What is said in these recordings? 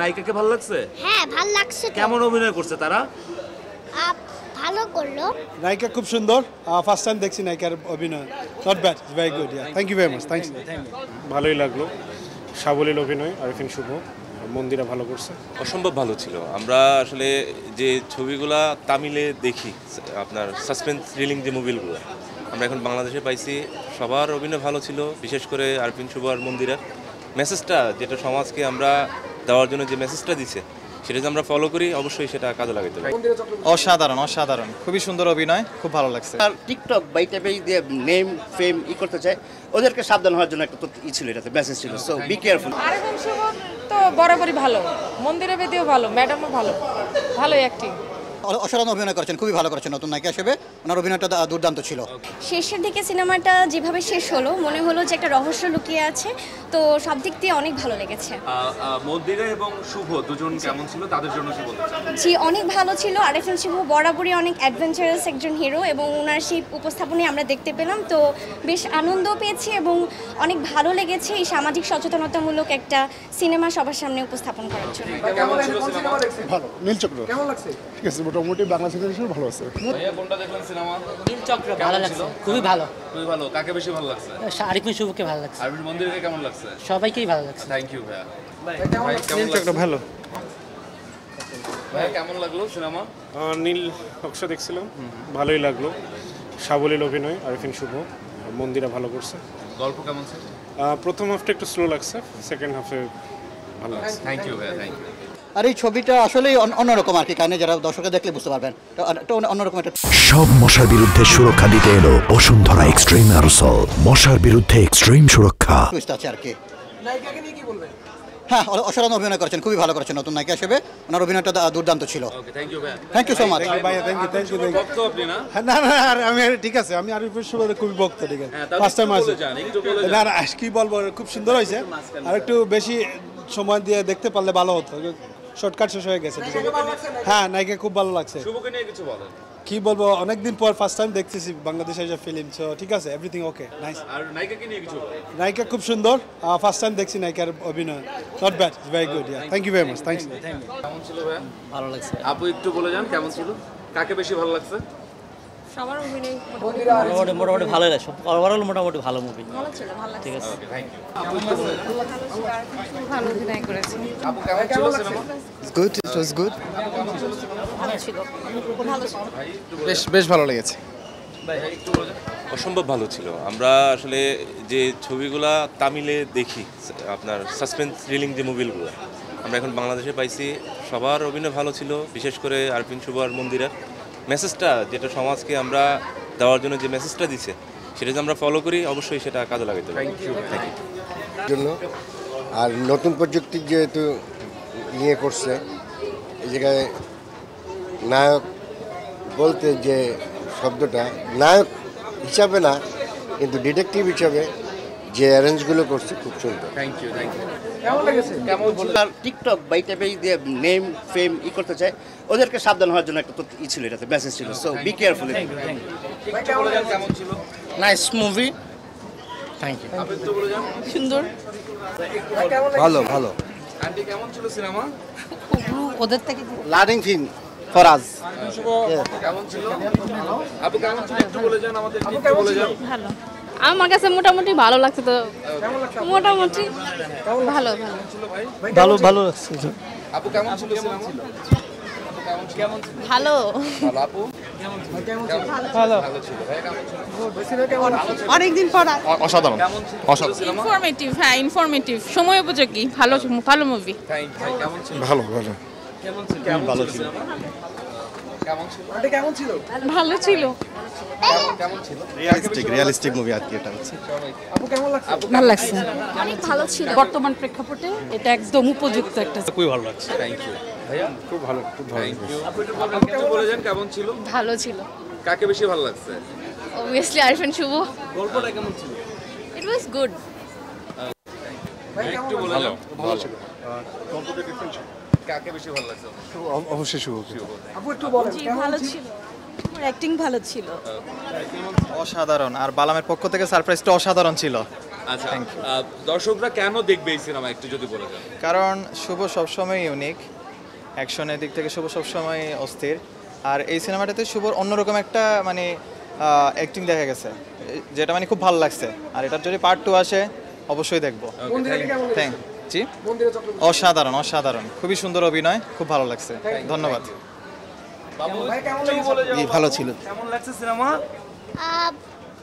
নায়িকাকে ভালো লাগছে? হ্যাঁ ভালো লাগছে। কেমন অভিনয় করছে তারা? ভালো করলো। নায়িকা খুব সুন্দর, ফার্স্ট টাইম দেখছি নায়িকার অভিনয়, not bad, very good. Thank you very much. Thanks. ভালোই লাগলো, সাবলীল অভিনয়, আরিফিন শুভ, মন্দিরা ভালো করছে। অসম্ভব ভালো ছিল। আমরা আসলে যে ছবিগুলা তামিলে দেখি, আপনার সাসপেন্স থ্রিলিং যে মুভিগুলো আমরা এখন বাংলাদেশে পাইছি, সবার অভিনয় ভালো ছিল, বিশেষ করে আরিফিন শুভ আর মন্দিরা। মেসেজটা যেটা সমাজকে আমরা দেওয়ার জন্য যে মেসেজটা দিছে সেটা যদি আমরা ফলো করি অবশ্যই সেটা কাজে লাগাতে পারি। অসাধারণ অসাধারণ, খুবই সুন্দর অভিনয়, খুব ভালো লাগছে। আর টিকটক বা এই টাইপের দিয়ে নেম ফেম করতে চায়, ওদেরকে সাবধান হওয়ার জন্য একটা ছিল, এটাতে মেসেজ ছিল, সো বি কেয়ারফুল। আরিফিন শুভ তো বরাবরই ভালো, মন্দিরে বেদিও ভালো, ম্যাডামও ভালো, ভালোই অ্যাক্টিং। অসাধারণ অভিনয় করেছেন, খুবই ভালো করেছেন নতুন নায়িকা হিসেবে, ওনার অভিনয়টা দুর্দান্ত ছিল। শেষের দিকে সিনেমাটা যেভাবে শেষ হলো মনে হলো যে একটা রহস্য লুকিয়ে আছে, তো সব দিক দিয়ে অনেক ভালো লেগেছে। মন্দিরা এবং শুভ দুজন কেমন ছিল তাদের জন্য কি বলতে চান? জি অনেক ভালো ছিল। আরিফিন শুভ বরাবরই অনেক অ্যাডভেঞ্চারাস একজন হিরো এবং ওনার সেই উপস্থাপনায় আমরা দেখতে পেলাম, তো বেশ আনন্দ পেয়েছি এবং অনেক ভালো লেগেছে এই সামাজিক সচেতনতামূলক একটা সিনেমা সবার সামনে উপস্থাপন করার জন্য। ভালো। নীলচক্র কেমন লাগছে? ঠিক আছে, মোটামুটি বাংলা সিনেমা হিসেবে ভালো আছে। ভাইয়া কোনটা দেখলেন সিনেমা? নীলচক্র ভালো লাগছে, খুবই ভালো। খুবই ভালো। কাকে বেশি ভালো লাগছে? আরিফিন শুভকে ভালো লাগছে। আরিফিন মন্দিরকে কেমন লাগছে? সবাইকেই ভালো লাগছে। থ্যাংক ইউ ভাইয়া। নীলচক্র ভালো। ভাইয়া কেমন লাগলো সিনেমা? নীল নকশা দেখছিলাম, ভালোই লাগলো, সাবলীল অভিনয়, আরিফিন শুভ, মন্দিরা ভালো করছে। গল্প কেমন ছিল? প্রথম হাফটা একটু স্লো লাগছে, সেকেন্ড হাফে ভালো লাগছে। থ্যাংক ইউ ভাইয়া, থ্যাংক ইউ। আর এই ছবিটা আসলেই অন্যরকম আর কি, কারণে যারা দর্শকরা দেখলে বুঝতে পারবেন এটা অন্যরকম একটা। সব মশার বিরুদ্ধে সুরক্ষা দিতে এলো বসুন্ধরা এক্সট্রিম অ্যারোসল, মশার বিরুদ্ধে এক্সট্রিম সুরক্ষা। টুইস্ট আছে আর কি। নায়িকাকে নিয়ে কি বলবেন? হ্যাঁ অসাধারণ অভিনয় করেছেন, খুবই ভালো করেছেন নতুন নায়িকা হিসেবে, ওনার অভিনয়টা দুর্দান্ত ছিল। ওকে, থ্যাংক ইউ ভাইয়া। Thank you so much. ভাইয়া থ্যাংক ইউ, থ্যাংক ইউ। ভক্ত আপনি না? না না, আমি ঠিক আছে, আমি আরিফের শুভের খুবই ভক্ত। ঠিক আছে, ফার্স্ট টাইম আসছে। না না, কি বলবো, খুব সুন্দর হয়েছে, আর একটু বেশি সময় দিয়ে দেখতে পারলে ভালো হতো, শর্টকাট শেষ হয়ে গেছে। হ্যাঁ নায়িকা খুব ভালো লাগছে। শুভকে নিয়ে কিছু বলেন। কি বলবো, অনেকদিন পর ফার্স্ট টাইম দেখতেছি বাংলাদেশের যে ফিল্ম, সো ঠিক আছে, এভরিথিং ওকে, নাইস। আর নায়িকাকে নিয়ে কিছু বলেন। নায়িকা খুব সুন্দর, ফার্স্ট টাইম দেখছি নায়িকার অভিনয়, not bad, very good. Thank you very much. Thanks. কেমন ছিল ভাইয়া? ভালো লাগছে। আপু একটু বলে যান কেমন ছিল, কাকে বেশি ভালো লাগছে? সবার অভিনয় মোটামুটি ভালো লাগছে, ওভারঅল মোটামুটি ভালো মুভি। ভালো ছিল, ভালো লাগছে। ঠিক আছে, ওকে, থ্যাংক ইউ। আপু একটু বলে যান। ভালো অভিনয় করেছে। আপু কেমন ছিল cinema? Good, it was good. ভালো ছিল, ভালো ছিল। ভাই একটু বেশ ভালো লেগেছে। ভাই একটু বলে যান। অসম্ভব ভালো ছিল। আমরা আসলে যে ছবিগুলা তামিলে দেখি, আপনার সাসপেন্স থ্রিলিং যে মুভিগুলো আমরা এখন বাংলাদেশে পাইছি, সবার অভিনয় ভালো ছিল, বিশেষ করে আরিফিন শুভ আর মন্দিরা। মেসেজটা যেটা সমাজকে আমরা দেওয়ার জন্য যে মেসেজটা দিছে সেটা যদি আমরা ফলো করি অবশ্যই সেটা কাজে লাগাতে পারি। Thank you. জন্য আর নতুন প্রযুক্তি যেহেতু নিয়ে করছে, এই জায়গায় নায়ক বলতে যে শব্দটা, নায়ক হিসাবে না কিন্তু ডিটেকটিভ হিসাবে যে অ্যারেঞ্জগুলো করছে খুব সুন্দর। Thank you, thank you. কেমন লেগেছে? আর টিকটক বা এই টাইপের দিয়ে নেম ফেম করতে চায়, ওদেরকে সাবধান হওয়ার জন্য একটা ছিল, এটাতে মেসেজ ছিল, সো বি কেয়ারফুল। একটু বলে যান কেমন ছিল। Nice movie, thank you. আপু একটু বলে যান। সুন্দর, ভালো ভালো। আন্টি কেমন ছিল সিনেমা? ওদের থেকে লার্নিং ফিল্ম ফর আস। কেমন ছিল? আপু কেমন ছিল একটু বলে যান আমাদের, একটু বলে যান। ভালো, আমার কাছে মোটামুটি ভালো লাগছে। তো মোটামুটি ভালো ভালো ছিল ভাই। ভালো ভালো লাগছে। আপু কেমন ছিল সিনেমা? কেমন ছিল? ভালো ভালো। আপু ভালো ভালো ছিল। ভাই কেমন ছিল? অনেকদিন পর। অসাধারণ। কেমন ছিল সিনেমা? ইনফরমেটিভ, হ্যাঁ ইনফরমেটিভ, সময় উপযোগী, ভালো ভালো মুভি। Thank you. ভাই কেমন ছিল? ভালো ভালো কেমন ছিল? ভালো ছিল। কেমন ছিল? ভালো ছিল, কেমন ছিল? রিয়ালিস্টিক মুভি আর কি এটা হচ্ছে। আপু কেমন লাগছে? ভালো লাগছে, অনেক ভালো ছিল। বর্তমান প্রেক্ষাপটে এটা একদম উপযুক্ত একটা। খুবই ভালো লাগছে। থ্যাংক ইউ ভাইয়া, খুব ভালো, খুব ভালো। Thank you. আপু একটু বলে যান কেমন ছিল, ভালো ছিল, কাকে বেশি ভালো লাগছে? অবভিয়াসলি আরিফিন শুভ। গল্পটা কেমন ছিল? ইট ওয়াজ গুড। একটু বলে যান। ভালো ছিল। কাকে বেশি ভালো লাগছে? অবশ্যই শুভ। জি ভালো ছিল, অ্যাক্টিং ভালো ছিল। অসাধারণ, আর বালামের পক্ষ থেকে সারপ্রাইজটা অসাধারণ ছিল। আচ্ছা দর্শকরা কেন দেখবে এই সিনেমা একটু যদি বলে দেন? কারণ শুভ সবসময় ইউনিক, অ্যাকশনের দিক থেকে শুভ সবসময় অস্থির। আর এই সিনেমাটাতে শুভর অন্যরকম একটা মানে অ্যাক্টিং দেখা গেছে, যেটা মানে খুব ভালো লাগছে। আর এটার যদি পার্ট 2 আসে অবশ্যই দেখবো। থ্যাংক জি, অসাধারণ অসাধারণ, খুবই সুন্দর অভিনয়, খুব ভালো লাগছে, ধন্যবাদ। ভালো ছিল। কেমন লাগছে সিনেমা?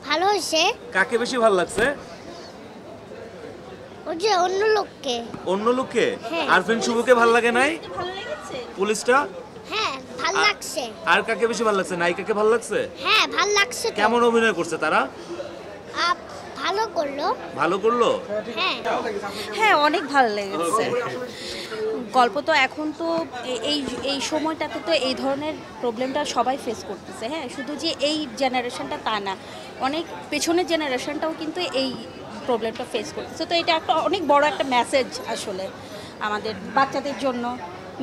ভালো হয়েছে। কাকে বেশি ভালো লাগছে? ওই যে অন্য লোককে। অন্য লোককে? হ্যাঁ। আরফিন শুভকে ভালো লাগে নাই? ভালো লেগেছে। পুলিশটা? হ্যাঁ ভালো লাগছে। আর কাকে বেশি ভালো লাগছে? নায়িকাকে ভালো লাগছে? হ্যাঁ ভালো লাগছে। কেমন অভিনয় করছে তারা? ভালো করলো। ভালো করলো? হ্যাঁ হ্যাঁ অনেক ভালো লেগেছে। গল্প তো এখন তো এই সময়টাতে তো এই ধরনের প্রবলেমটা সবাই ফেস করতেছে। হ্যাঁ, শুধু যে এই জেনারেশনটা তা না, অনেক পেছনের জেনারেশনটাও কিন্তু এই প্রবলেমটা ফেস করতেছে। তো এটা একটা অনেক বড় একটা মেসেজ আসলে আমাদের বাচ্চাদের জন্য,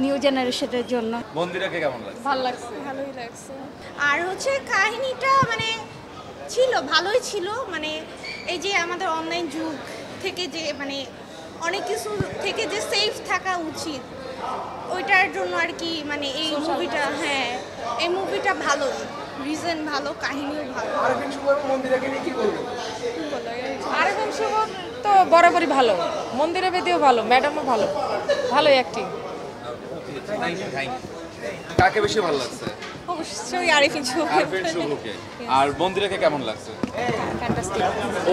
নিউ জেনারেশনের জন্য। মন্দিরাকে কেমন লাগছে? ভালো লাগছে, ভালোই লাগছে। আর হচ্ছে কাহিনীটা মানে ছিল, ভালোই ছিল। মানে এই যে আমাদের অনলাইন যুগ থেকে যে মানে অনেক কিছু থেকে যে সেফ থাকা উচিত, ওইটার জন্য আর কি মানে এই মুভিটা, হ্যাঁ এই মুভিটা ভালো, রিজন ভালো, কাহিনীও ভালো। আরেকজন শুভ তো বরাবরই ভালো, মন্দিরে বেদিও ভালো, ম্যাডামও ভালো, ভালোই অ্যাক্টিং। কাকে বেশি ভালো লাগছে? অবশ্যই আরিফিন শুভ। আরফিন শুভকে। আর মন্দিরাকে কেমন লাগছে?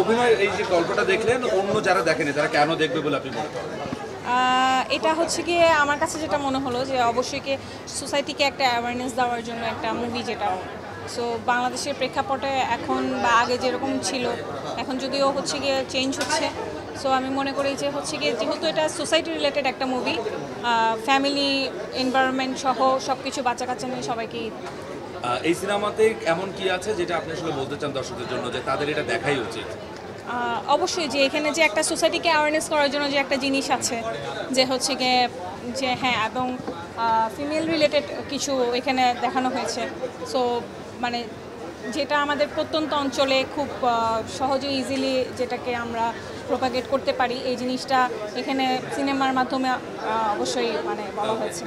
অভিনয় এই যে গল্পটা দেখলেন, অন্য যারা দেখেনি তারা কেন দেখবে বলে আপনি মনে করেন? এটা হচ্ছে গিয়ে আমার কাছে যেটা মনে হলো যে অবশ্যই কি সোসাইটিকে একটা অ্যাওয়ারনেস দেওয়ার জন্য একটা মুভি, যেটা সো বাংলাদেশের প্রেক্ষাপটে এখন বা আগে যেরকম ছিল এখন যদিও হচ্ছে গিয়ে চেঞ্জ হচ্ছে। সো আমি মনে করি যে হচ্ছে গিয়ে যেহেতু এটা সোসাইটি রিলেটেড একটা মুভি, ফ্যামিলি এনভায়রনমেন্ট সহ সব কিছু বাচ্চা কাচ্চা নিয়ে সবাইকেই। এই সিনেমাতে এমন কি আছে যেটা আপনি আসলে বলতে চান দর্শকদের জন্য যে তাদের এটা দেখাই উচিত? অবশ্যই যে এখানে যে একটা সোসাইটিকে অ্যাওয়ারনেস করার জন্য যে একটা জিনিস আছে যে হচ্ছে গিয়ে যে হ্যাঁ, এবং ফিমেল রিলেটেড কিছু এখানে দেখানো হয়েছে। সো মানে যেটা আমাদের প্রত্যন্ত অঞ্চলে খুব সহজে ইজিলি যেটাকে আমরা প্রোপাগেট করতে পারি, এই জিনিসটা এখানে সিনেমার মাধ্যমে অবশ্যই মানে বলা হয়েছে।